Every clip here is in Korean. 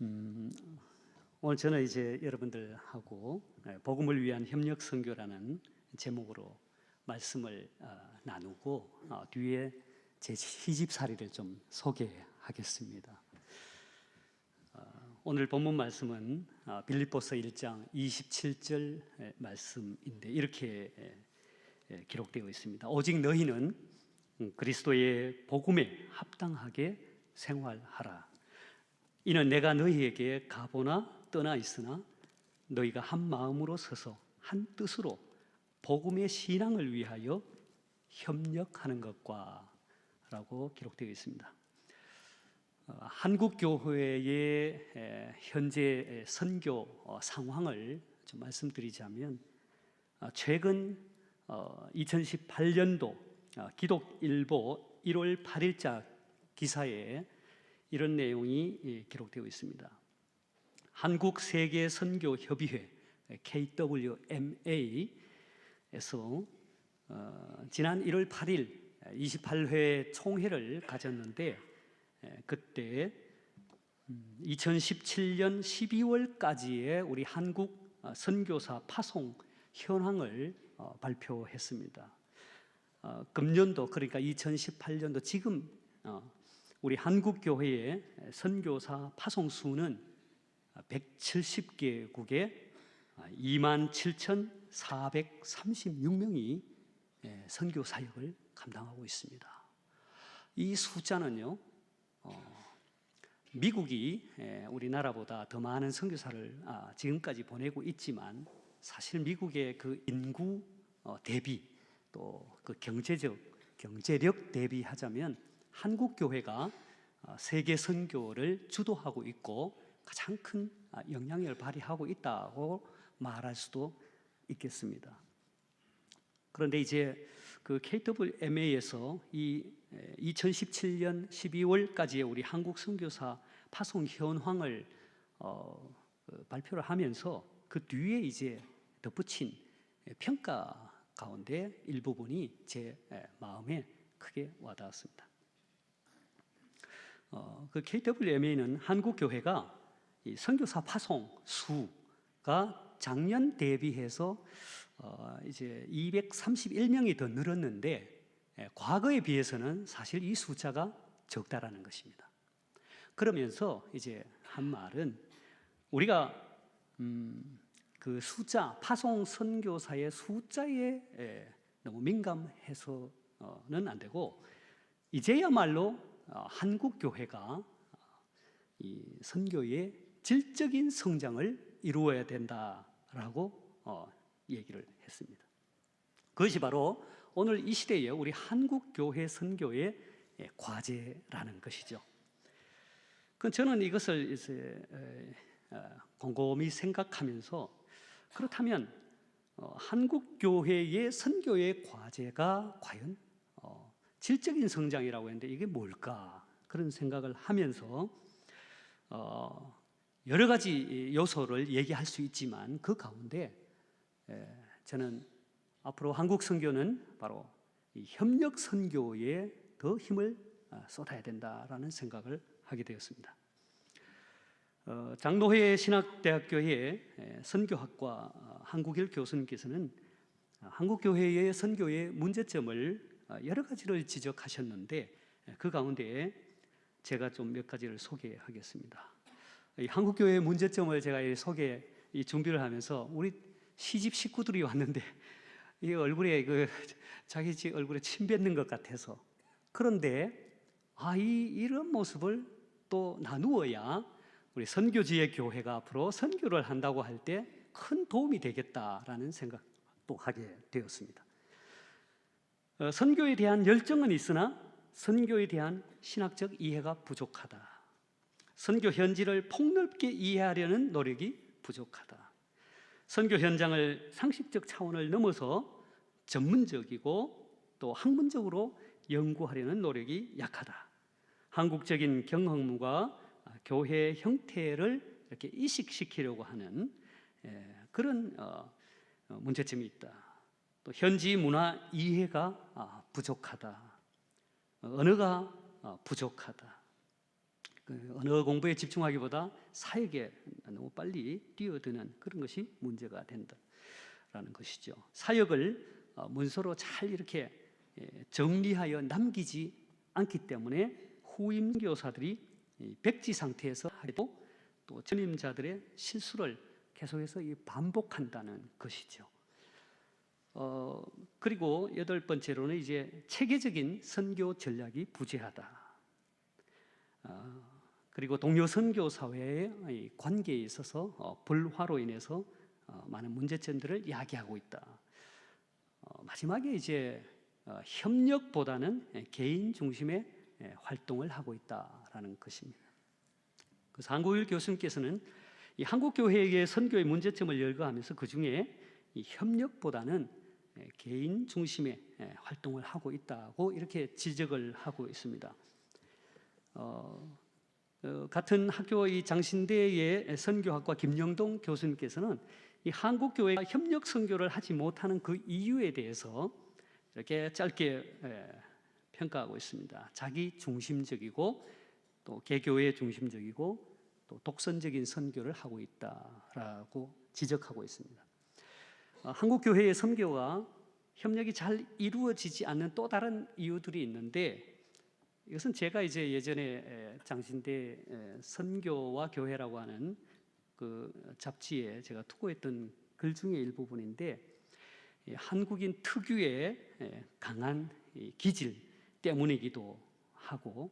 음, 오늘 저는 이제 여러분들하고 복음을 위한 협력 선교라는 제목으로 말씀을 나누고 뒤에 제 시집살이를 좀 소개하겠습니다. 오늘 본문 말씀은 빌립보서 1장 27절 말씀인데 이렇게 기록되어 있습니다. 오직 너희는 그리스도의 복음에 합당하게 생활하라. 이는 내가 너희에게 가보나 떠나 있으나 너희가 한 마음으로 서서 한 뜻으로 복음의 신앙을 위하여 협력하는 것과 라고 기록되어 있습니다. 한국 교회의 현재 선교 상황을 좀 말씀드리자면 최근 2018년도 기독일보 1월 8일자 기사에 이런 내용이 기록되어 있습니다. 한국 세계 선교 협의회 KWMA에서 지난 1월 8일 28회 총회를 가졌는데 그때 2017년 12월까지의 우리 한국 선교사 파송 현황을 발표했습니다. 금년도 그러니까 2018년도 지금 우리 한국 교회의 선교사 파송 수는 170개국에 27,436명이 선교 사역을 감당하고 있습니다. 이 숫자는요, 미국이 우리나라보다 더 많은 선교사를 지금까지 보내고 있지만 사실 미국의 그 인구 대비 또 그 경제력 대비하자면 한국 교회가 세계 선교를 주도하고 있고 가장 큰 영향력을 발휘하고 있다고 말할 수도 있겠습니다. 그런데 이제 그 KWMA에서 이 2017년 12월까지의 우리 한국 선교사 파송 현황을 발표를 하면서 그 뒤에 이제 덧붙인 평가 가운데 일부분이 제 마음에 크게 와닿았습니다. 그 KWMA는 한국 교회가 이 선교사 파송 수가 작년 대비해서 이제 231명이 더 늘었는데 과거에 비해서는 사실 이 숫자가 적다라는 것입니다. 그러면서 이제 한 말은 우리가 그 숫자 파송 선교사의 숫자에 너무 민감해서는 안 되고 이제야말로 한국 교회가 이 선교의 질적인 성장을 이루어야 된다라고 얘기를 했습니다. 그것이 바로 오늘 이 시대에 우리 한국 교회 선교의 과제라는 것이죠. 저는 이것을 이제 곰곰이 생각하면서 그렇다면 한국 교회의 선교의 과제가 과연 질적인 성장이라고 했는데 이게 뭘까? 그런 생각을 하면서 여러 가지 요소를 얘기할 수 있지만 그 가운데 저는 앞으로 한국 선교는 바로 이 협력 선교에 더 힘을 쏟아야 된다라는 생각을 하게 되었습니다. 장로회 신학대학교의 선교학과 한국일 교수님께서는 한국 교회의 선교의 문제점을 여러 가지를 지적하셨는데 그 가운데 제가 좀 몇 가지를 소개하겠습니다. 이 한국 교회의 문제점을 제가 준비를 하면서 우리 시집 식구들이 왔는데 이 얼굴에 자기 집 얼굴에 침 뱉는 것 같아서 그런데 이런 모습을 또 나누어야 우리 선교지의 교회가 앞으로 선교를 한다고 할 때 큰 도움이 되겠다라는 생각도 하게 되었습니다. 선교에 대한 열정은 있으나 선교에 대한 신학적 이해가 부족하다. 선교 현지를 폭넓게 이해하려는 노력이 부족하다. 선교 현장을 상식적 차원을 넘어서 전문적이고 또 학문적으로 연구하려는 노력이 약하다. 한국적인 경험과 교회 형태를 이렇게 이식시키려고 하는 그런 문제점이 있다. 또 현지 문화 이해가 부족하다. 언어가 부족하다. 언어 공부에 집중하기보다 사역에 너무 빨리 뛰어드는 그런 것이 문제가 된다라는 것이죠. 사역을 문서로 잘 이렇게 정리하여 남기지 않기 때문에 후임 교사들이 백지 상태에서 해도 또 전임자들의 실수를 계속해서 반복한다는 것이죠. 그리고 8번째로는 이제 체계적인 선교 전략이 부재하다. 그리고 동료 선교 사회의 관계에 있어서 불화로 인해서 많은 문제점들을 야기하고 있다. 마지막에 이제 협력보다는 개인 중심의 활동을 하고 있다라는 것입니다. 그래서 한국일 교수님께서는 이 한국 교회의 선교의 문제점을 열거하면서 그 중에 이 협력보다는 개인 중심의 활동을 하고 있다고 이렇게 지적을 하고 있습니다. 같은 학교의 장신대의 선교학과 김영동 교수님께서는 이 한국 교회가 협력 선교를 하지 못하는 그 이유에 대해서 이렇게 짧게 평가하고 있습니다. 자기 중심적이고 또 개교회 중심적이고 또 독선적인 선교를 하고 있다라고 지적하고 있습니다. 한국 교회의 선교와 협력이 잘 이루어지지 않는 또 다른 이유들이 있는데, 이것은 제가 이제 예전에 장신대 선교와 교회라고 하는 그 잡지에 제가 투고했던 글 중에 일부분인데, 한국인 특유의 강한 기질 때문이기도 하고,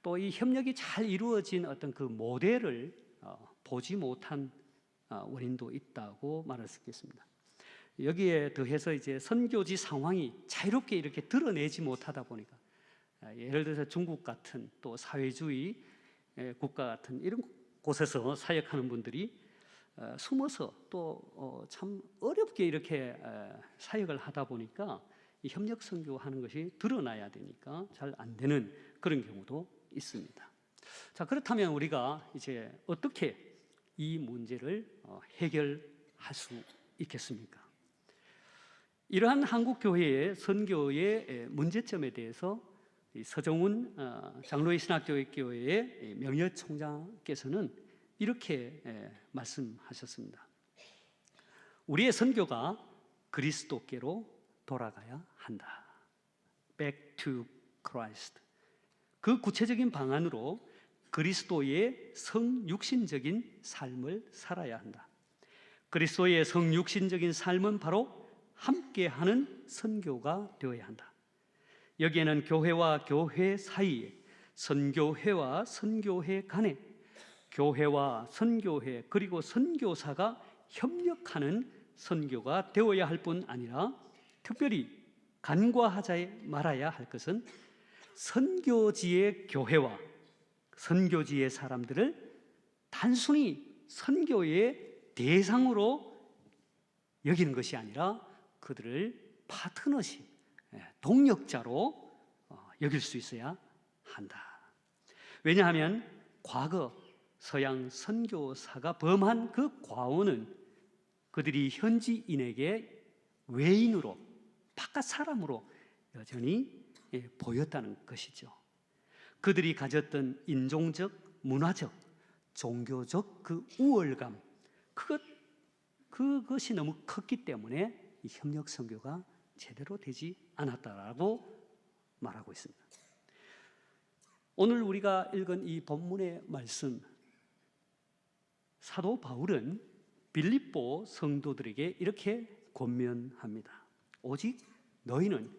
또 이 협력이 잘 이루어진 어떤 그 모델을 보지 못한 원인도 있다고 말할 수 있겠습니다. 여기에 더해서 이제 선교지 상황이 자유롭게 이렇게 드러내지 못하다 보니까, 예를 들어서 중국 같은 또 사회주의 국가 같은 이런 곳에서 사역하는 분들이 숨어서 또 참 어렵게 이렇게 사역을 하다 보니까 이 협력 선교하는 것이 드러나야 되니까 잘 안 되는 그런 경우도 있습니다. 자, 그렇다면 우리가 이제 어떻게 이 문제를 해결할 수 있겠습니까? 이러한 한국 교회의 선교의 문제점에 대해서 서정훈 장로의 신학교회의 명예총장께서는 이렇게 말씀하셨습니다. 우리의 선교가 그리스도께로 돌아가야 한다. Back to Christ. 그 구체적인 방안으로 그리스도의 성육신적인 삶을 살아야 한다. 그리스도의 성육신적인 삶은 바로 함께하는 선교가 되어야 한다. 여기에는 교회와 교회 사이에, 선교회와 선교회 간에, 교회와 선교회 그리고 선교사가 협력하는 선교가 되어야 할 뿐 아니라, 특별히 간과하지 말아야 할 것은 선교지의 교회와 선교지의 사람들을 단순히 선교의 대상으로 여기는 것이 아니라 그들을 파트너십, 동력자로 여길 수 있어야 한다. 왜냐하면 과거 서양 선교사가 범한 그 과오는 그들이 현지인에게 외인으로, 바깥 사람으로 여전히 보였다는 것이죠. 그들이 가졌던 인종적, 문화적, 종교적 그 우월감, 그것이 너무 컸기 때문에 이 협력 선교가 제대로 되지 않았다라고 말하고 있습니다. 오늘 우리가 읽은 이 본문의 말씀, 사도 바울은 빌립보 성도들에게 이렇게 권면합니다. 오직 너희는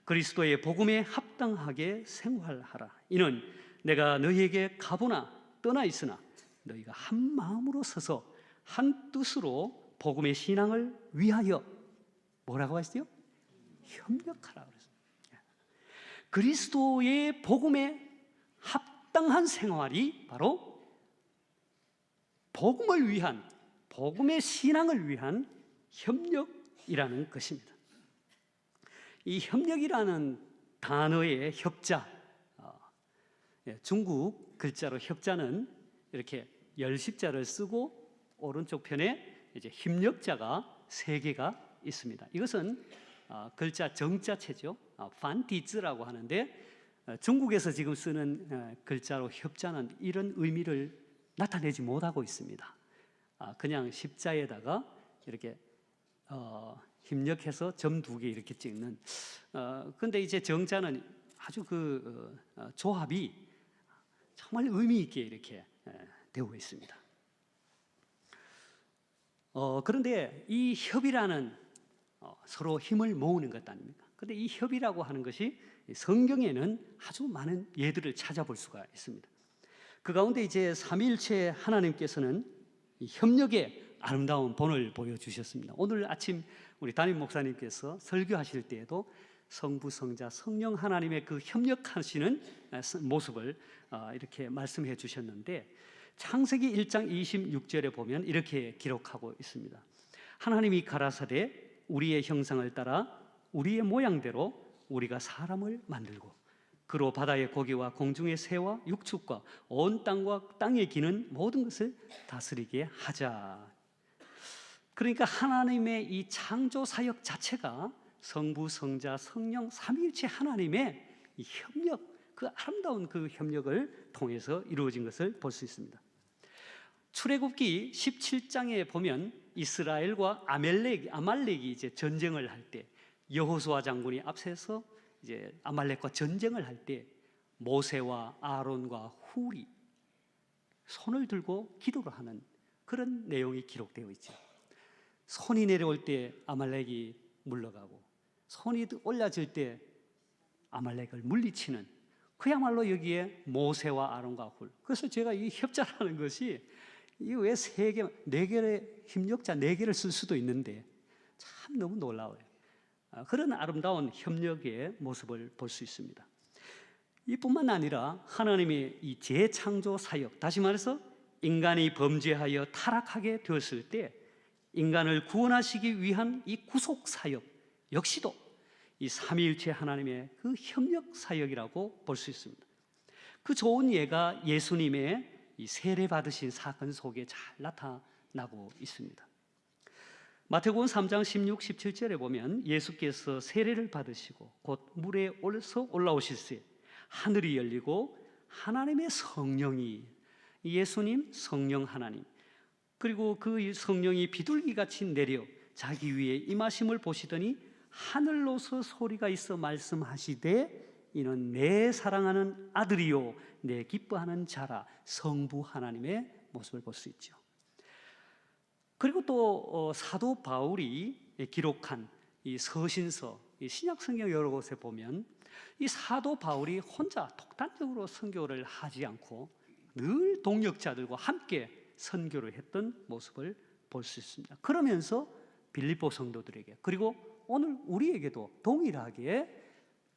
그리스도의 복음에 합당하게 생활하라. 이는 내가 너희에게 가보나 떠나 있으나 너희가 한 마음으로 서서 한 뜻으로 복음의 신앙을 위하여 뭐라고 하시죠? 협력하라 그랬습니다. 그리스도의 복음에 합당한 생활이 바로 복음을 위한, 복음의 신앙을 위한 협력이라는 것입니다. 이 협력이라는 단어의 협자, 중국 글자로 협자는 이렇게 열십자를 쓰고 오른쪽 편에 이제 힘력자가 3개가 있습니다. 이것은 글자 정자체죠. 판티즈라고 하는데 중국에서 지금 쓰는 글자로 협자는 이런 의미를 나타내지 못하고 있습니다. 그냥 십자에다가 이렇게 힘력해서 점 2개 이렇게 찍는. 근데 이제 정자는 아주 그 조합이 정말 의미 있게 이렇게 되어 있습니다. 그런데 이 협이라는 서로 힘을 모으는 것 아닙니까? 근데 이 협이라고 하는 것이 성경에는 아주 많은 예들을 찾아볼 수가 있습니다. 그 가운데 이제 삼위일체 하나님께서는 이 협력의 아름다운 본을 보여주셨습니다. 오늘 아침 우리 담임 목사님께서 설교하실 때에도 성부, 성자, 성령 하나님의 그 협력하시는 모습을 이렇게 말씀해 주셨는데, 창세기 1장 26절에 보면 이렇게 기록하고 있습니다. 하나님이 가라사대 우리의 형상을 따라 우리의 모양대로 우리가 사람을 만들고 그로 바다의 고기와 공중의 새와 육축과 온 땅과 땅에 기는 모든 것을 다스리게 하자. 그러니까 하나님의 이 창조 사역 자체가 성부, 성자, 성령 삼위일체 하나님의 이 협력, 그 아름다운 그 협력을 통해서 이루어진 것을 볼 수 있습니다. 출애굽기 17장에 보면 이스라엘과 아말렉이 이제 전쟁을 할 때, 여호수아 장군이 앞서서 이제 아말렉과 전쟁을 할 때 모세와 아론과 훌이 손을 들고 기도를 하는 그런 내용이 기록되어 있죠. 손이 내려올 때 아말렉이 물러가고 손이 올라질 때 아말렉을 물리치는, 그야말로 여기에 모세와 아론과 훌. 그래서 제가 이 협자라는 것이 이 왜 3개, 4개의 협력자 4개를 쓸 수도 있는데 참 너무 놀라워요. 그런 아름다운 협력의 모습을 볼 수 있습니다. 이뿐만 아니라 하나님의 이 재창조 사역, 다시 말해서 인간이 범죄하여 타락하게 되었을 때 인간을 구원하시기 위한 이 구속 사역 역시도 이 삼위일체 하나님의 그 협력 사역이라고 볼 수 있습니다. 그 좋은 예가 예수님의 이 세례 받으신 사건 속에 잘 나타나고 있습니다. 마태복음 3장 16, 17절에 보면 예수께서 세례를 받으시고 곧 물에 올라오실 때 하늘이 열리고 하나님의 성령이, 예수님, 성령 하나님, 그리고 그 성령이 비둘기같이 내려 자기 위에 임하심을 보시더니 하늘로서 소리가 있어 말씀하시되 이는 내 사랑하는 아들이요 내 기뻐하는 자라. 성부 하나님의 모습을 볼 수 있죠. 그리고 또 사도 바울이 기록한 이 서신서, 이 신약 성경 여러 곳에 보면 이 사도 바울이 혼자 독단적으로 선교를 하지 않고 늘 동역자들과 함께 선교를 했던 모습을 볼 수 있습니다. 그러면서 빌립보 성도들에게, 그리고 오늘 우리에게도 동일하게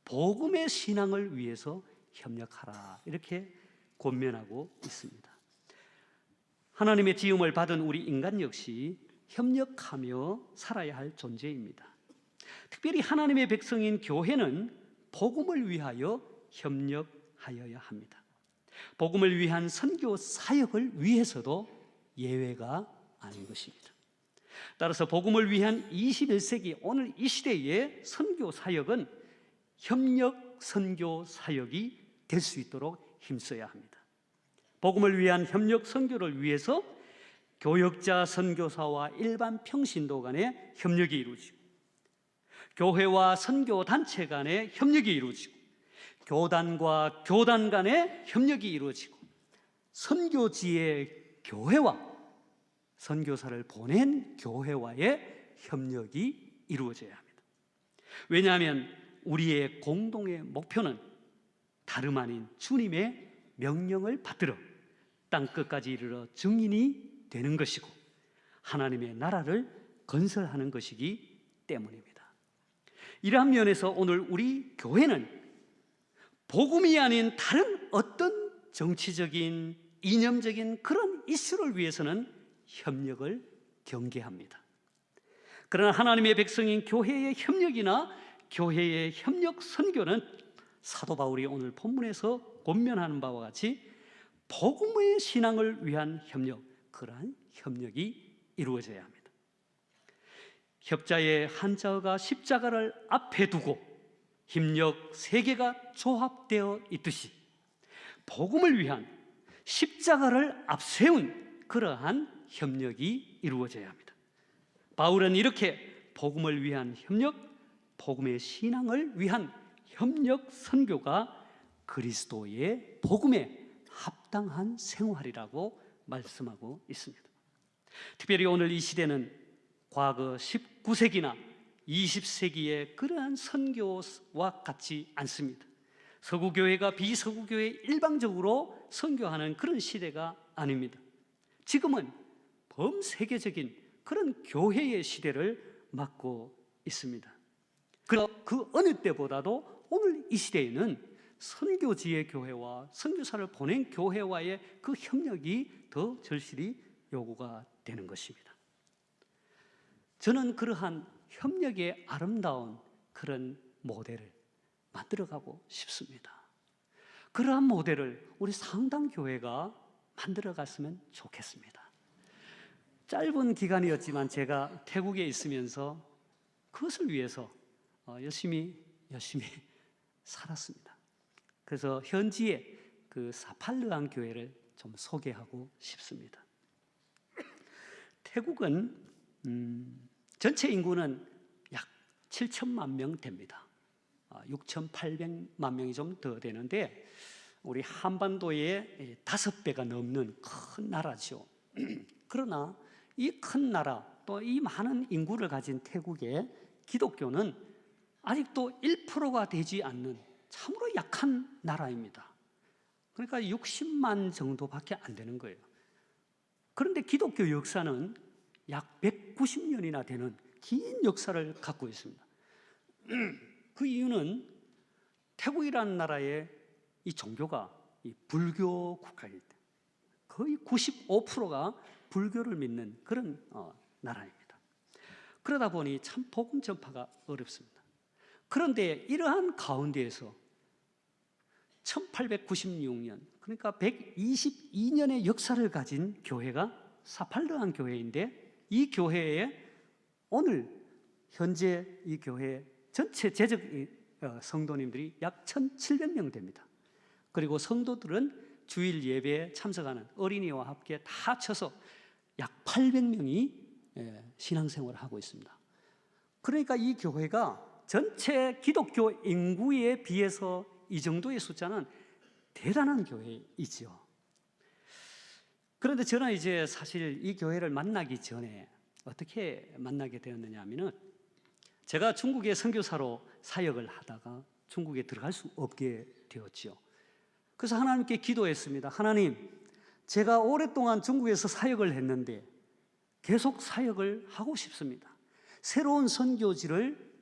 복음의 신앙을 위해서 협력하라 이렇게 권면하고 있습니다. 하나님의 지음을 받은 우리 인간 역시 협력하며 살아야 할 존재입니다. 특별히 하나님의 백성인 교회는 복음을 위하여 협력하여야 합니다. 복음을 위한 선교 사역을 위해서도 예외가 아닌 것입니다. 따라서 복음을 위한 21세기 오늘 이 시대의 선교 사역은 협력 선교 사역이 될 수 있도록 힘써야 합니다. 복음을 위한 협력 선교를 위해서 교역자 선교사와 일반 평신도 간의 협력이 이루어지고, 교회와 선교 단체 간의 협력이 이루어지고, 교단과 교단 간의 협력이 이루어지고, 선교지의 교회와 선교사를 보낸 교회와의 협력이 이루어져야 합니다. 왜냐하면 우리의 공동의 목표는 다름 아닌 주님의 명령을 받들어 땅 끝까지 이르러 증인이 되는 것이고 하나님의 나라를 건설하는 것이기 때문입니다. 이러한 면에서 오늘 우리 교회는 복음이 아닌 다른 어떤 정치적인 이념적인 그런 이슈를 위해서는 협력을 경계합니다. 그러나 하나님의 백성인 교회의 협력이나 교회의 협력 선교는 사도 바울이 오늘 본문에서 권면하는 바와 같이 복음의 신앙을 위한 협력, 그러한 협력이 이루어져야 합니다. 협자의 한자어가 십자가를 앞에 두고 협력 세 개가 조합되어 있듯이 복음을 위한 십자가를 앞세운 그러한 협력이 이루어져야 합니다. 바울은 이렇게 복음을 위한 협력, 복음의 신앙을 위한 협력 선교가 그리스도의 복음에 합당한 생활이라고 말씀하고 있습니다. 특별히 오늘 이 시대는 과거 19세기나 20세기의 그러한 선교와 같지 않습니다. 서구교회가 비서구교회 일방적으로 선교하는 그런 시대가 아닙니다. 지금은 범세계적인 그런 교회의 시대를 맞고 있습니다. 그 어느 때보다도 오늘 이 시대에는 선교지의 교회와 선교사를 보낸 교회와의 그 협력이 더 절실히 요구가 되는 것입니다. 저는 그러한 협력의 아름다운 그런 모델을 만들어가고 싶습니다. 그러한 모델을 우리 상당교회가 만들어갔으면 좋겠습니다. 짧은 기간이었지만 제가 태국에 있으면서 그것을 위해서 열심히 살았습니다. 그래서 현지의 그 사팔르안 교회를 좀 소개하고 싶습니다. 태국은 전체 인구는 약 7천만 명 됩니다. 6,800만 명이 좀 더 되는데 우리 한반도의 5배가 넘는 큰 나라죠. 그러나 이 큰 나라 또 이 많은 인구를 가진 태국의 기독교는 아직도 1%가 되지 않는 참으로 약한 나라입니다. 그러니까 60만 정도밖에 안 되는 거예요. 그런데 기독교 역사는 약 190년이나 되는 긴 역사를 갖고 있습니다. 그 이유는 태국이라는 나라의 이 종교가 이 불교 국가이기 때문에 거의 95%가 불교를 믿는 그런 나라입니다. 그러다 보니 참 복음 전파가 어렵습니다. 그런데 이러한 가운데에서 1896년 그러니까 122년의 역사를 가진 교회가 사팔르안 교회인데 이 교회에 오늘 현재 이 교회 전체 재적 성도님들이 약 1,700명 됩니다. 그리고 성도들은 주일 예배에 참석하는 어린이와 함께 다 합쳐서 약 800명이 신앙생활을 하고 있습니다. 그러니까 이 교회가 전체 기독교 인구에 비해서 이 정도의 숫자는 대단한 교회이죠. 그런데 저는 이제 사실 이 교회를 만나기 전에 어떻게 만나게 되었느냐 하면은 제가 중국의 선교사로 사역을 하다가 중국에 들어갈 수 없게 되었죠. 그래서 하나님께 기도했습니다. 하나님, 제가 오랫동안 중국에서 사역을 했는데 계속 사역을 하고 싶습니다. 새로운 선교지를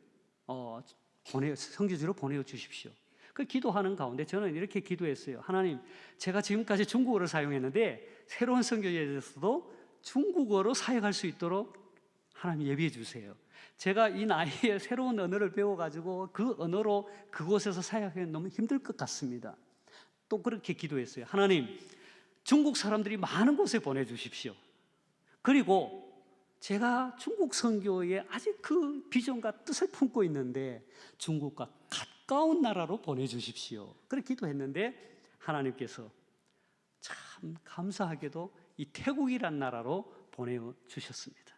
선교지로 보내어 주십시오. 그 기도하는 가운데 저는 이렇게 기도했어요. 하나님, 제가 지금까지 중국어를 사용했는데 새로운 선교지에 대해서도 중국어로 사역할 수 있도록 하나님 예비해 주세요. 제가 이 나이에 새로운 언어를 배워가지고 그 언어로 그곳에서 사역하기는 너무 힘들 것 같습니다. 또 그렇게 기도했어요. 하나님, 중국 사람들이 많은 곳에 보내주십시오. 그리고 제가 중국 선교에 아직 그 비전과 뜻을 품고 있는데 중국과 가까운 나라로 보내주십시오. 그렇게 기도했는데 하나님께서 참 감사하게도 이 태국이란 나라로 보내주셨습니다.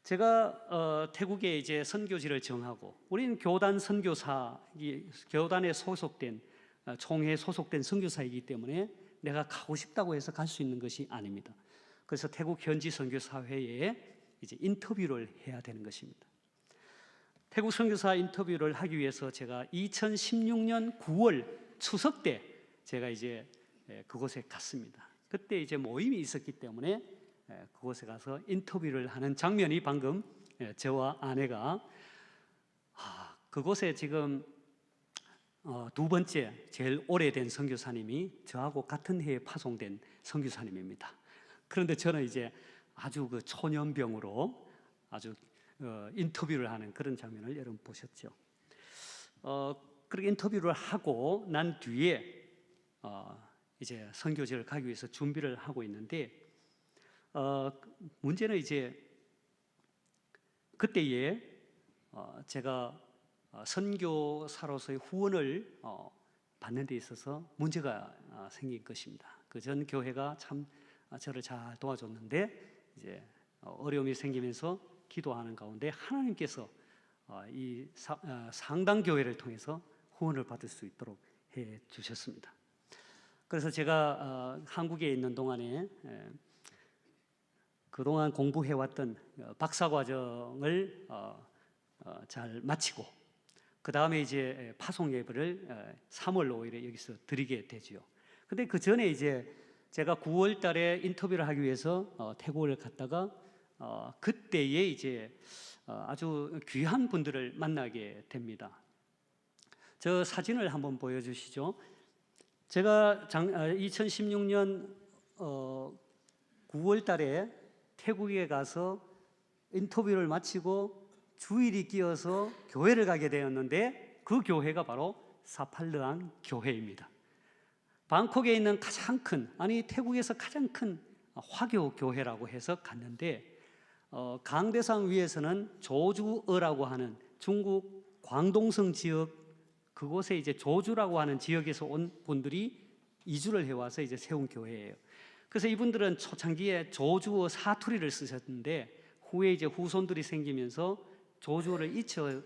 제가 태국에 이제 선교지를 정하고 우리는 교단 선교사, 교단에 소속된 총회에 소속된 선교사이기 때문에 내가 가고 싶다고 해서 갈 수 있는 것이 아닙니다. 그래서 태국 현지 선교사회에 이제 인터뷰를 해야 되는 것입니다. 태국 선교사 인터뷰를 하기 위해서 제가 2016년 9월 추석 때 제가 이제 그곳에 갔습니다. 그때 이제 모임이 있었기 때문에 그곳에 가서 인터뷰를 하는 장면이 방금 저와 아내가 그곳에 지금 두 번째 제일 오래된 선교사님이 저하고 같은 해에 파송된 선교사님입니다. 그런데 저는 이제 아주 그 초년병으로 아주 인터뷰를 하는 그런 장면을 여러분 보셨죠. 그렇게 인터뷰를 하고 난 뒤에 이제 선교지를 가기 위해서 준비를 하고 있는데 문제는 이제 그때에 제가 선교사로서의 후원을 받는 데 있어서 문제가 생긴 것입니다. 그 전 교회가 참 저를 잘 도와줬는데 이제 어려움이 생기면서 기도하는 가운데 하나님께서 이 상당 교회를 통해서 후원을 받을 수 있도록 해 주셨습니다. 그래서 제가 한국에 있는 동안에 그동안 공부해왔던 박사 과정을 잘 마치고 그 다음에 이제 파송 예배를 3월 5일에 여기서 드리게 되죠. 근데 그 전에 이제 제가 9월 달에 인터뷰를 하기 위해서 태국을 갔다가 그때에 이제 아주 귀한 분들을 만나게 됩니다. 저 사진을 한번 보여주시죠. 제가 2016년 9월 달에 태국에 가서 인터뷰를 마치고 주일이 끼어서 교회를 가게 되었는데 그 교회가 바로 사팔르앙 교회입니다. 방콕에 있는 가장 큰, 태국에서 가장 큰 화교 교회라고 해서 갔는데 강대상 위에서는 조주어라고 하는 중국 광동성 지역, 그곳에 이제 조주라고 하는 지역에서 온 분들이 이주를 해와서 이제 세운 교회예요. 그래서 이분들은 초창기에 조주어 사투리를 쓰셨는데 후에 이제 후손들이 생기면서 조주어를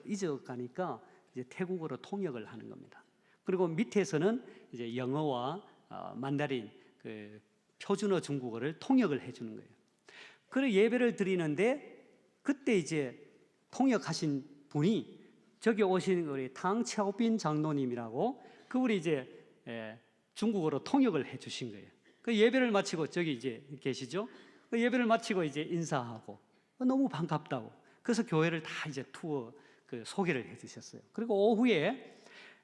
잊어가니까 이제 태국어로 통역을 하는 겁니다. 그리고 밑에서는 이제 영어와 만다린 그 표준어 중국어를 통역을 해주는 거예요. 그리고 예배를 드리는데 그때 이제 통역하신 분이 저기 오신 우리 탕차오빈 장로님이라고 그분이 이제 중국어로 통역을 해주신 거예요. 그 예배를 마치고 저기 이제 계시죠? 그 예배를 마치고 이제 인사하고 너무 반갑다고. 그래서 교회를 다 이제 투어 소개를 해주셨어요. 그리고 오후에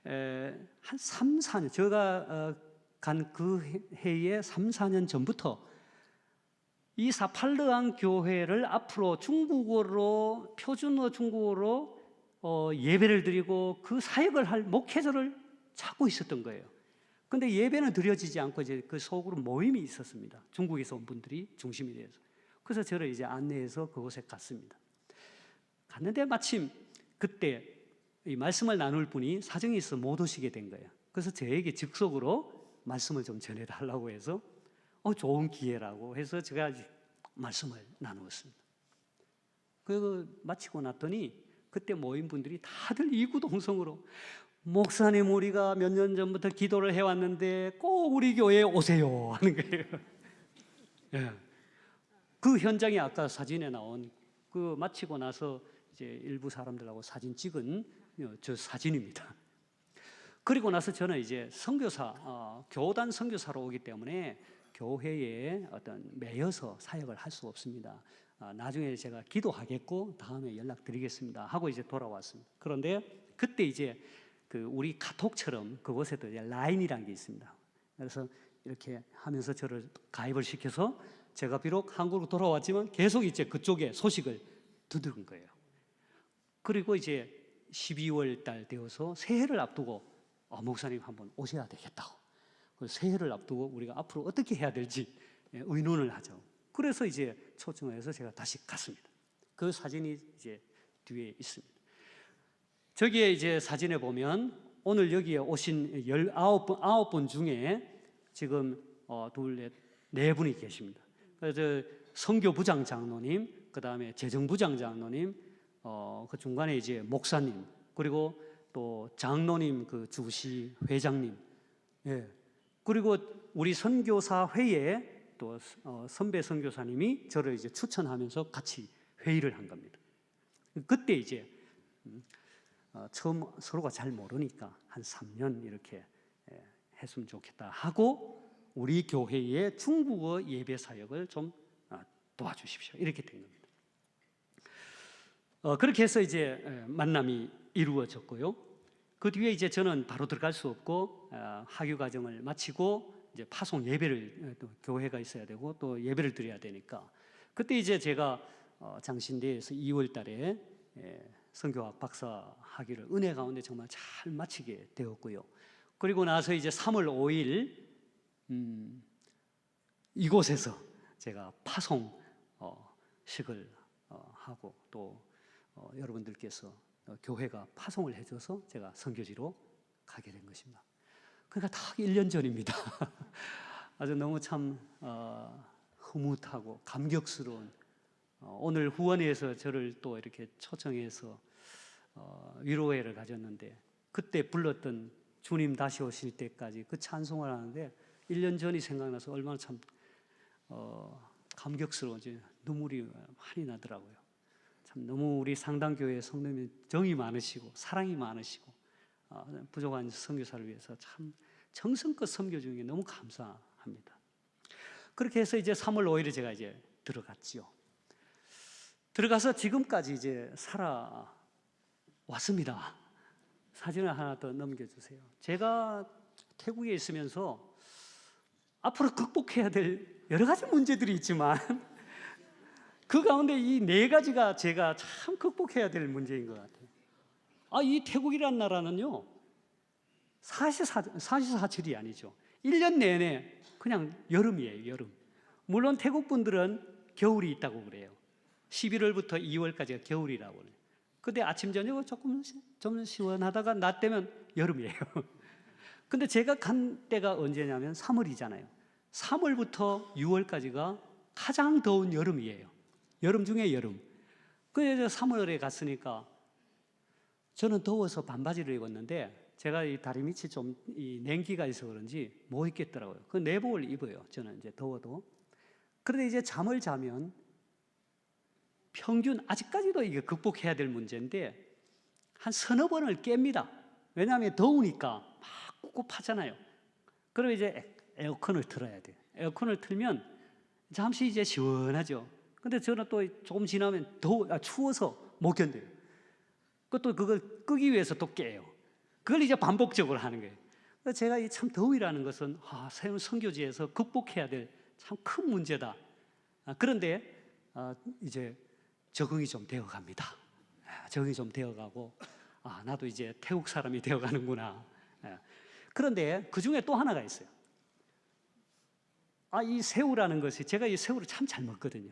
한 3, 4년 제가 간 그 해에 3, 4년 전부터 이 사팔르앙 교회를 앞으로 중국어로 표준어 중국어로 예배를 드리고 그 사역을 할 목회자를 찾고 있었던 거예요. 근데 예배는 드려지지 않고 이제 그 속으로 모임이 있었습니다. 중국에서 온 분들이 중심이 되어서. 그래서 저를 이제 안내해서 그곳에 갔습니다. 갔는데 마침 그때 이 말씀을 나눌 분이 사정이 있어 못 오시게 된 거예요. 그래서 저에게 즉석으로 말씀을 좀 전해달라고 해서 좋은 기회라고 해서 제가 말씀을 나누었습니다. 그거 마치고 났더니 그때 모인 분들이 다들 이구동성으로 목사님 우리가 몇 년 전부터 기도를 해왔는데 꼭 우리 교회에 오세요 하는 거예요. 예. 그 현장이 아까 사진에 나온 그 마치고 나서 이제 일부 사람들하고 사진 찍은 저 사진입니다. 그리고 나서 저는 이제 선교사, 교단 선교사로 오기 때문에 교회에 어떤 매여서 사역을 할 수 없습니다. 나중에 제가 기도하겠고 다음에 연락드리겠습니다 하고 이제 돌아왔습니다. 그런데 그때 이제 그 우리 카톡처럼 그곳에도 이제 라인이라는 게 있습니다. 그래서 이렇게 하면서 저를 가입을 시켜서 제가 비록 한국으로 돌아왔지만 계속 이제 그쪽에 소식을 듣는 거예요. 그리고 이제 12월 달 되어서 새해를 앞두고 목사님 한번 오셔야 되겠다고. 새해를 앞두고 우리가 앞으로 어떻게 해야 될지 의논을 하죠. 그래서 이제 초청을 해서 제가 다시 갔습니다. 그 사진이 이제 뒤에 있습니다. 저기에 이제 사진에 보면 오늘 여기에 오신 19분 중에 지금 둘, 넷, 네 분이 계십니다. 그래서 선교부장 장로님, 그 다음에 재정부장 장로님, 그 중간에 이제 목사님, 그리고 또 장로님, 그 주시 회장님, 예. 그리고 우리 선교사 회에 또 선배 선교사님이 저를 이제 추천하면서 같이 회의를 한 겁니다. 그때 이제 처음 서로가 잘 모르니까 한 3년 이렇게 했으면 좋겠다 하고 우리 교회의 중국어 예배 사역을 좀 도와주십시오. 이렇게 된 겁니다. 그렇게 해서 이제 만남이 이루어졌고요. 그 뒤에 이제 저는 바로 들어갈 수 없고 학위 과정을 마치고 이제 파송 예배를 또 교회가 있어야 되고 또 예배를 드려야 되니까 그때 이제 제가 장신대에서 2월 달에 선교학 박사 학위를 은혜 가운데 정말 잘 마치게 되었고요. 그리고 나서 이제 3월 5일 이곳에서 제가 파송식을 하고 또 여러분들께서 교회가 파송을 해줘서 제가 선교지로 가게 된 것입니다. 그러니까 딱 1년 전입니다. 아주 너무 참 흐뭇하고 감격스러운, 오늘 후원회에서 저를 또 이렇게 초청해서 위로회를 가졌는데, 그때 불렀던 주님 다시 오실 때까지 그 찬송을 하는데 1년 전이 생각나서 얼마나 참 감격스러운지 눈물이 많이 나더라고요. 참 너무 우리 상당교회 성도님이 정이 많으시고 사랑이 많으시고 부족한 선교사를 위해서 참 정성껏 섬겨 주는 게 너무 감사합니다. 그렇게 해서 이제 3월 5일에 제가 이제 들어갔지요. 들어가서 지금까지 이제 살아왔습니다. 사진을 하나 더 넘겨주세요. 제가 태국에 있으면서 앞으로 극복해야 될 여러 가지 문제들이 있지만 그 가운데 이 4가지가 제가 참 극복해야 될 문제인 것 같아요. 이 태국이란 나라는요, 사시사철이 아니죠. 1년 내내 그냥 여름이에요, 여름. 물론 태국 분들은 겨울이 있다고 그래요. 11월부터 2월까지가 겨울이라고 그래요. 근데 아침 저녁은 좀 시원하다가 낮 되면 여름이에요. 근데 제가 간 때가 언제냐면 3월이잖아요. 3월부터 6월까지가 가장 더운 여름이에요. 여름 중에 여름. 그래서 3월에 갔으니까 저는 더워서 반바지를 입었는데, 제가 이 다리 밑이 좀 이 냉기가 있어 그런지 못 입겠더라고요. 그 내복을 입어요. 저는 이제 더워도. 그런데 이제 잠을 자면 평균, 아직까지도 이게 극복해야 될 문제인데, 한 서너 번을 깹니다. 왜냐하면 더우니까 막 꿉꿉하잖아요. 그리고 이제 에어컨을 틀어야 돼요. 에어컨을 틀면 잠시 이제 시원하죠. 근데 저는 또 조금 지나면 추워서 못 견뎌요. 그것도 그걸 끄기 위해서 또 깨요. 그걸 이제 반복적으로 하는 거예요. 그래서 제가 이 참 더위라는 것은 새로운 선교지에서 극복해야 될 참 큰 문제다. 그런데 이제 적응이 좀 되어 갑니다. 적응이 좀 되어 가고, 나도 이제 태국 사람이 되어 가는구나. 그런데 그 중에 또 하나가 있어요. 이 새우라는 것이, 제가 이 새우를 참 잘 먹거든요.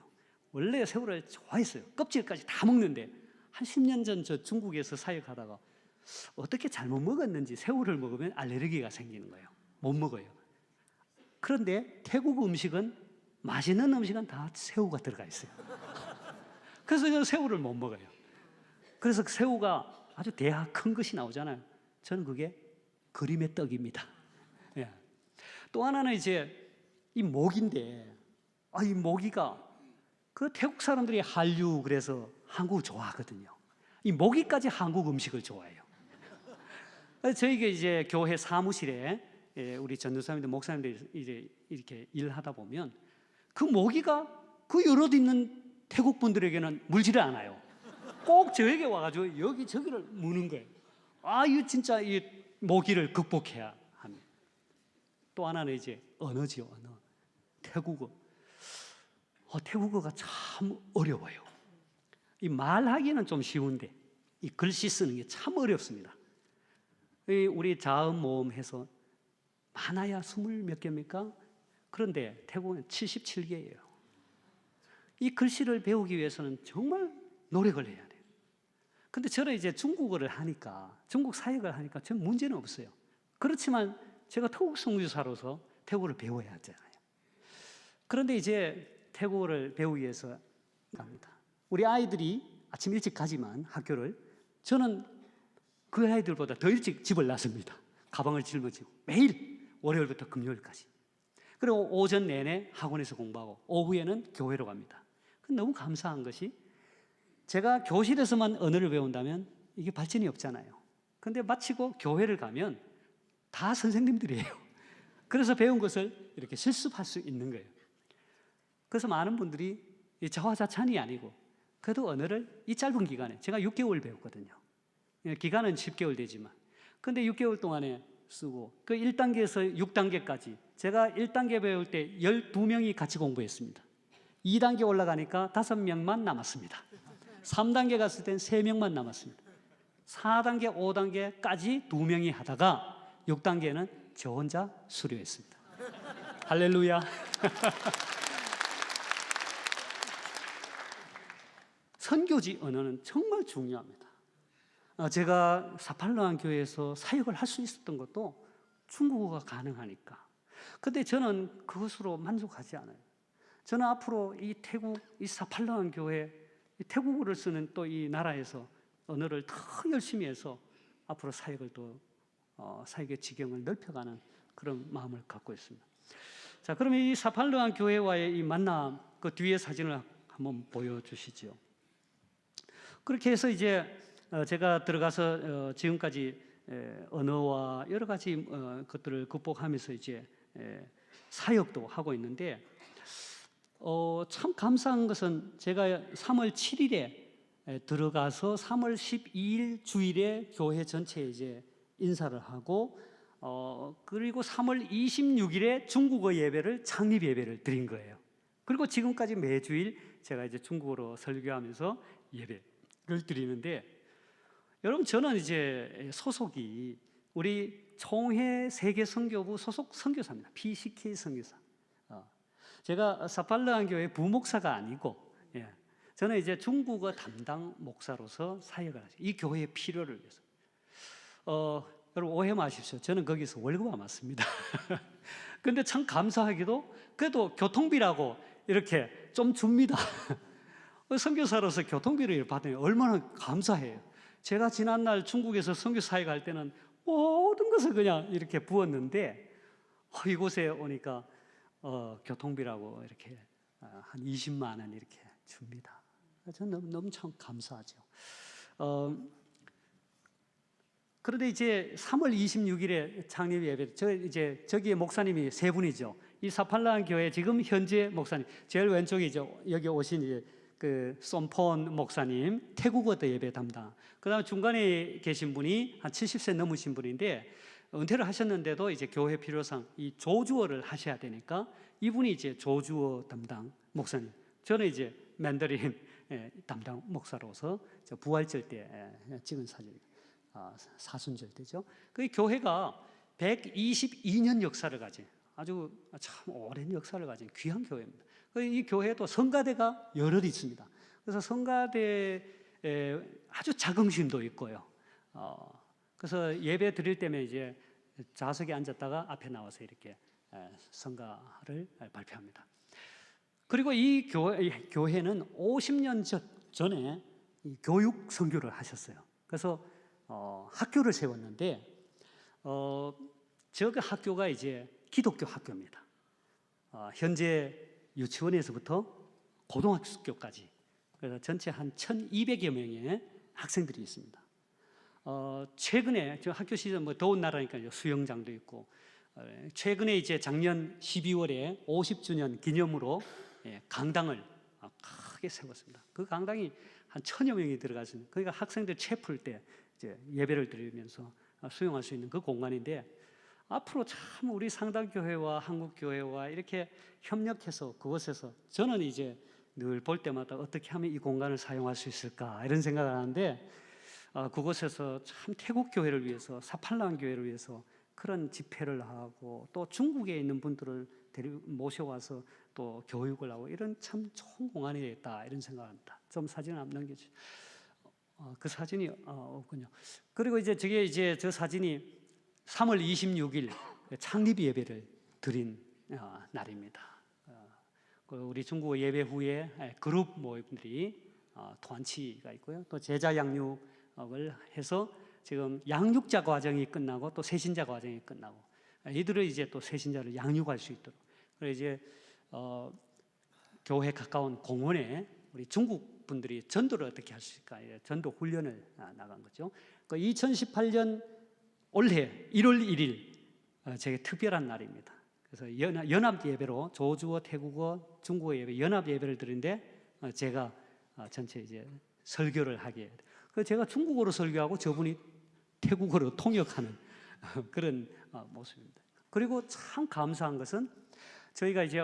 원래 새우를 좋아했어요. 껍질까지 다 먹는데 한 10년 전 저 중국에서 사역하다가 어떻게 잘못 먹었는지 새우를 먹으면 알레르기가 생기는 거예요. 못 먹어요. 그런데 태국 음식은, 맛있는 음식은 다 새우가 들어가 있어요. 그래서 저는 새우를 못 먹어요. 그래서 새우가 아주 대하 큰 것이 나오잖아요. 저는 그게 그림의 떡입니다. 예. 또 하나는 이제 이 모기인데, 이 모기가, 그 태국 사람들이 한류 그래서 한국을 좋아하거든요. 이 모기까지 한국 음식을 좋아해요. 그래서 저희가 이제 교회 사무실에 우리 전도사님들, 목사님들 이제 이렇게 일하다 보면 그 모기가 그 여럿 있는 태국 분들에게는 물지를 않아요. 꼭 저에게 와가지고 여기저기를 무는 거예요. 이거 진짜 이 모기를 극복해야 합니다. 또 하나는 이제 언어지요, 언어. 태국어. 태국어가 참 어려워요. 이 말하기는 좀 쉬운데 이 글씨 쓰는 게 참 어렵습니다. 우리 자음 모음 해서 많아야 20몇 개입니까? 그런데 태국은 77개예요. 이 글씨를 배우기 위해서는 정말 노력을 해야 돼요. 근데 저는 이제 중국어를 하니까, 중국 사역을 하니까 전 문제는 없어요. 그렇지만 제가 태국 선교사로서 태국어를 배워야 하잖아요. 그런데 이제 태국어를 배우기 위해서 갑니다. 우리 아이들이 아침 일찍 가지만 학교를, 저는 그 아이들보다 더 일찍 집을 나섭니다. 가방을 짊어지고 매일 월요일부터 금요일까지. 그리고 오전 내내 학원에서 공부하고 오후에는 교회로 갑니다. 너무 감사한 것이, 제가 교실에서만 언어를 배운다면 이게 발전이 없잖아요. 근데 마치고 교회를 가면 다 선생님들이에요. 그래서 배운 것을 이렇게 실습할 수 있는 거예요. 그래서 많은 분들이 자화자찬이 아니고 그래도 언어를 이 짧은 기간에, 제가 6개월 배웠거든요. 기간은 10개월 되지만, 근데 6개월 동안에 쓰고, 그 1단계에서 6단계까지 제가 1단계 배울 때 12명이 같이 공부했습니다. 2단계 올라가니까 5명만 남았습니다. 3단계 갔을 땐 3명만 남았습니다. 4단계, 5단계까지 2명이 하다가 6단계는 저 혼자 수료했습니다. 할렐루야. 선교지 언어는 정말 중요합니다. 제가 사팔로한 교회에서 사역을 할 수 있었던 것도 중국어가 가능하니까. 근데 저는 그것으로 만족하지 않아요. 저는 앞으로 이 태국, 이 사팔로한 교회, 이 태국어를 쓰는 또 이 나라에서 언어를 더 열심히 해서 앞으로 사역을 또 사역의 지경을 넓혀가는 그런 마음을 갖고 있습니다. 자, 그러면 이 사팔로한 교회와의 이 만남, 그 뒤에 사진을 한번 보여주시죠. 그렇게 해서 이제 제가 들어가서 지금까지 언어와 여러 가지 것들을 극복하면서 이제 사역도 하고 있는데, 참 감사한 것은 제가 3월 7일에 들어가서 3월 12일 주일에 교회 전체에 이제 인사를 하고, 그리고 3월 26일에 중국어 예배를, 창립 예배를 드린 거예요. 그리고 지금까지 매주일 제가 이제 중국어로 설교하면서 예배를 드리는데, 여러분, 저는 이제 소속이 우리 총회 세계선교부 소속 선교사입니다. PCK 선교사. 제가 사팔로한 교회 부목사가 아니고, 저는 이제 중국어 담당 목사로서 사역을 하죠. 이 교회의 필요를 위해서. 여러분 오해 마십시오. 저는 거기서 월급 안 받습니다. 근데 참 감사하게도 그래도 교통비라고 이렇게 좀 줍니다. 선교사로서 교통비를 받으니 얼마나 감사해요. 제가 지난날 중국에서 선교 사역할 때는 모든 것을 그냥 이렇게 부었는데, 이곳에 오니까 교통비라고 이렇게 한 20만 원 이렇게 줍니다. 저는 너무 참 감사하죠. 그런데 이제 3월 26일에 창립 예배, 저기에 목사님이 세 분이죠. 이 사팔로한 교회 지금 현재 목사님, 제일 왼쪽이죠. 여기 오신 이제 그 솜폰 목사님, 태국어도 예배 담당. 그다음에 중간에 계신 분이 한 70세 넘으신 분인데 은퇴를 하셨는데도 이제 교회 필요상 이 조주어를 하셔야 되니까 이분이 이제 조주어 담당 목사님. 저는 이제 맨더린 담당 목사로서 부활절 때 찍은 사진, 사순절 때죠. 그 교회가 122년 역사를 가진 아주 참 오랜 역사를 가진 귀한 교회입니다. 이 교회도 성가대가 여럿 있습니다. 그래서 성가대에 아주 자긍심도 있고요. 그래서 예배 드릴 때면 이제 좌석에 앉았다가 앞에 나와서 이렇게 성가를 발표합니다. 그리고 이 교회는 50년 전에 교육 선교를 하셨어요. 그래서 학교를 세웠는데, 저 학교가 이제 기독교 학교입니다. 현재 유치원에서부터 고등학교까지, 그래서 전체 한 1,200여 명의 학생들이 있습니다. 최근에 저 학교 시절 뭐 더운 나라니까 수영장도 있고, 최근에 이제 작년 12월에 50주년 기념으로 강당을 크게 세웠습니다. 그 강당이 한 1,000여 명이 들어갔습니다. 그러니까 학생들 채플 때 이제 예배를 드리면서 수용할 수 있는 그 공간인데, 앞으로 참 우리 상당교회와 한국교회와 이렇게 협력해서 그곳에서 저는 이제 늘 볼 때마다 어떻게 하면 이 공간을 사용할 수 있을까 이런 생각을 하는데, 그곳에서 참 태국교회를 위해서, 사팔로한 교회를 위해서 그런 집회를 하고 또 중국에 있는 분들을 모셔와서 또 교육을 하고 이런 참 좋은 공간이 되겠다 이런 생각을 합니다. 좀 사진 한번 넘겨주시죠. 그 사진이 없군요. 그리고 이제 저게 이제 저 사진이 3월 26일 창립 예배를 드린 날입니다. 우리 중국어 예배 후에 그룹 모임들이团치가 있고요. 또 제자 양육을 해서 지금 양육자 과정이 끝나고 또 세신자 과정이 끝나고, 이들을 이제 또 세신자를 양육할 수 있도록, 그래서 이제 교회 가까운 공원에 우리 중국 분들이 전도를 어떻게 할 수 있을까, 전도 훈련을 나간 거죠. 2018년 올해 1월 1일 되게 특별한 날입니다. 그래서 연합 예배로 조주어, 태국어, 중국어 예배 연합 예배를 드리는데 제가 전체 이제 설교를 하게. 그래서 제가 중국어로 설교하고 저분이 태국어로 통역하는 그런 모습입니다. 그리고 참 감사한 것은 저희가 이제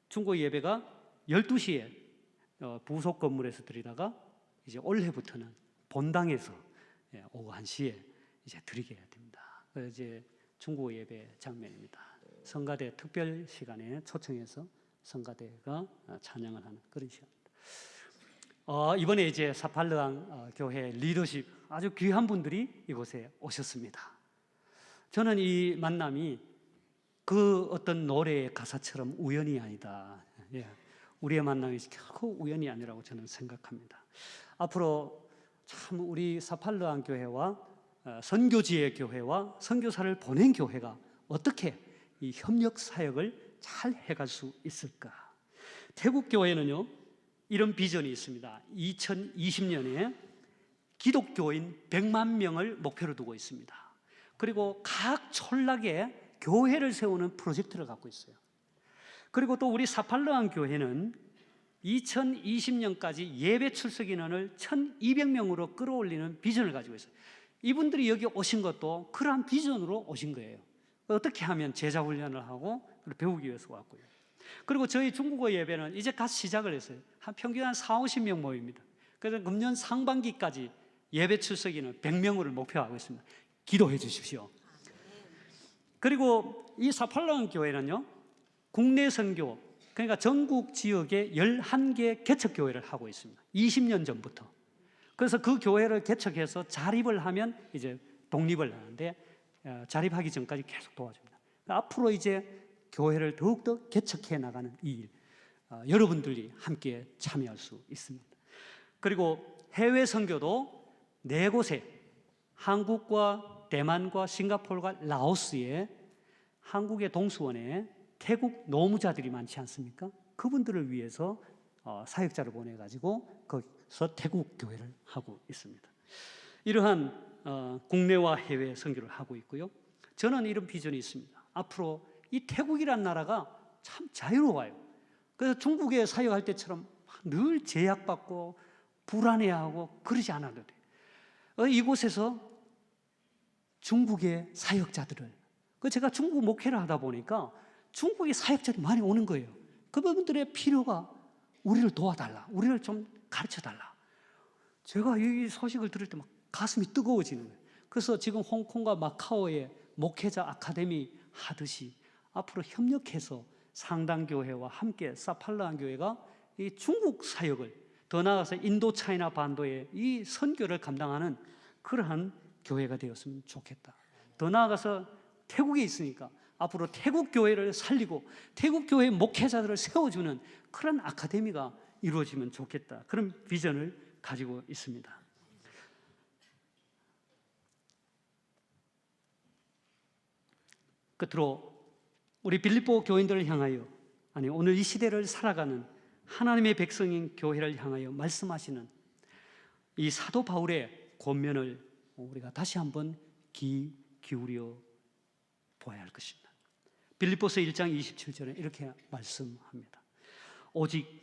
중국어 예배가 12시에 부속 건물에서 드리다가 이제 올해부터는 본당에서 오후 1시에 이제 드리게 됩니다. 그래서 이제 중국어 예배 장면입니다. 성가대 특별 시간에 초청해서 성가대가 찬양을 하는 그런 시간입니다. 이번에 이제 사팔르항 교회 리더십 아주 귀한 분들이 이곳에 오셨습니다. 저는 이 만남이 그 어떤 노래의 가사처럼 우연이 아니다. 예, 우리의 만남이 결코 우연이 아니라고 저는 생각합니다. 앞으로 참 우리 사팔르항 교회와 선교지의 교회와 선교사를 보낸 교회가 어떻게 이 협력 사역을 잘 해갈 수 있을까? 태국 교회는요 이런 비전이 있습니다. 2020년에 기독교인 100만 명을 목표로 두고 있습니다. 그리고 각 촌락에 교회를 세우는 프로젝트를 갖고 있어요. 그리고 또 우리 사팔르항 교회는 2020년까지 예배 출석 인원을 1200명으로 끌어올리는 비전을 가지고 있어요. 이분들이 여기 오신 것도 그러한 비전으로 오신 거예요. 어떻게 하면 제자 훈련을 하고 배우기 위해서 왔고요. 그리고 저희 중국어 예배는 이제 갓 시작을 했어요. 평균 한 40-50명 모입니다. 그래서 금년 상반기까지 예배 출석 인원 100명을 목표하고 있습니다. 기도해 주십시오. 그리고 이 사팔르항 교회는요 국내 선교, 그러니까 전국 지역에 11개 개척교회를 하고 있습니다. 20년 전부터. 그래서 그 교회를 개척해서 자립을 하면 이제 독립을 하는데 자립하기 전까지 계속 도와줍니다. 앞으로 이제 교회를 더욱더 개척해 나가는 이 일, 여러분들이 함께 참여할 수 있습니다. 그리고 해외 선교도 4곳에 한국과 대만과 싱가포르와 라오스에 한국의 동수원에 태국 노무자들이 많지 않습니까? 그분들을 위해서 사역자를 보내가지고 거기서 태국 교회를 하고 있습니다. 이러한 국내와 해외 선교를 하고 있고요. 저는 이런 비전이 있습니다. 앞으로 이 태국이란 나라가 참 자유로워요. 그래서 중국에 사역할 때처럼 늘 제약받고 불안해하고 그러지 않아도 돼요. 이곳에서 중국의 사역자들을, 제가 중국 목회를 하다 보니까 중국의 사역자들이 많이 오는 거예요. 그분들의 필요가 우리를 도와달라, 우리를 좀 가르쳐달라. 제가 이 소식을 들을 때 막 가슴이 뜨거워지는 거예요. 그래서 지금 홍콩과 마카오에 목회자 아카데미 하듯이 앞으로 협력해서 상당교회와 함께 사팔르항 교회가 이 중국 사역을, 더 나아가서 인도 차이나 반도의 이 선교를 감당하는 그러한 교회가 되었으면 좋겠다. 더 나아가서 태국에 있으니까 앞으로 태국 교회를 살리고 태국 교회 목회자들을 세워주는 그런 아카데미가 이루어지면 좋겠다. 그런 비전을 가지고 있습니다. 끝으로 우리 빌립보 교인들을 향하여, 오늘 이 시대를 살아가는 하나님의 백성인 교회를 향하여 말씀하시는 이 사도 바울의 권면을 우리가 다시 한번 기울여 보아야 할 것입니다. 빌립보서 1장 27절에 이렇게 말씀합니다. 오직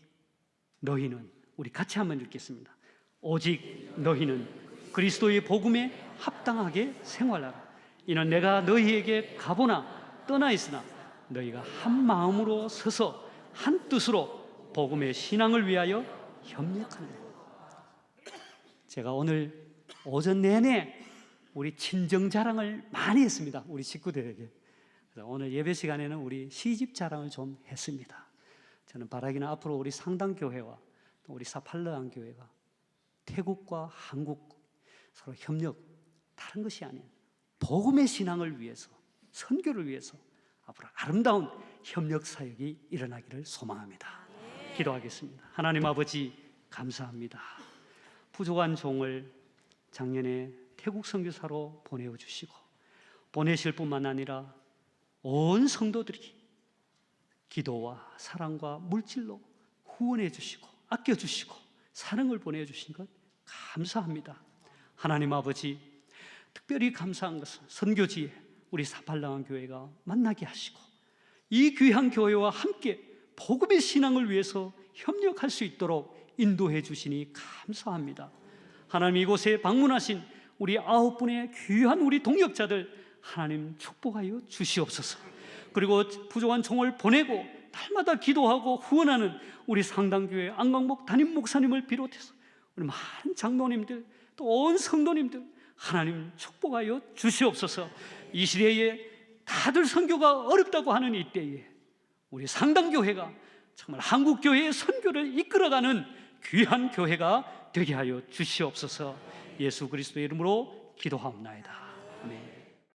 너희는, 우리 같이 한번 읽겠습니다. 오직 너희는 그리스도의 복음에 합당하게 생활하라. 이는 내가 너희에게 가보나 떠나 있으나 너희가 한 마음으로 서서 한 뜻으로 복음의 신앙을 위하여 협력하는 것. 제가 오늘 오전 내내 우리 친정 자랑을 많이 했습니다. 우리 식구들에게. 그래서 오늘 예배 시간에는 우리 시집 자랑을 좀 했습니다. 저는 바라기는 앞으로 우리 상당교회와 또 우리 사팔르항 교회가 태국과 한국 서로 협력, 다른 것이 아닌 복음의 신앙을 위해서, 선교를 위해서 앞으로 아름다운 협력 사역이 일어나기를 소망합니다. 기도하겠습니다. 하나님 아버지 감사합니다. 부족한 종을 작년에 태국 선교사로 보내주시고 보내실 뿐만 아니라 온 성도들이 기도와 사랑과 물질로 후원해 주시고 아껴 주시고 사랑을 보내주신 것 감사합니다. 하나님 아버지, 특별히 감사한 것은 선교지에 우리 사팔르항 교회가 만나게 하시고 이 귀한 교회와 함께 복음의 신앙을 위해서 협력할 수 있도록 인도해 주시니 감사합니다. 하나님, 이곳에 방문하신 우리 9분의 귀한 우리 동역자들 하나님 축복하여 주시옵소서. 그리고 부족한 종을 보내고 날마다 기도하고 후원하는 우리 상당교회 안광목 담임 목사님을 비롯해서 우리 많은 장로님들 또 온 성도님들 하나님 축복하여 주시옵소서. 이 시대에 다들 선교가 어렵다고 하는 이때에 우리 상당교회가 정말 한국교회의 선교를 이끌어가는 귀한 교회가 되게 하여 주시옵소서. 예수 그리스도의 이름으로 기도하옵나이다. 아멘.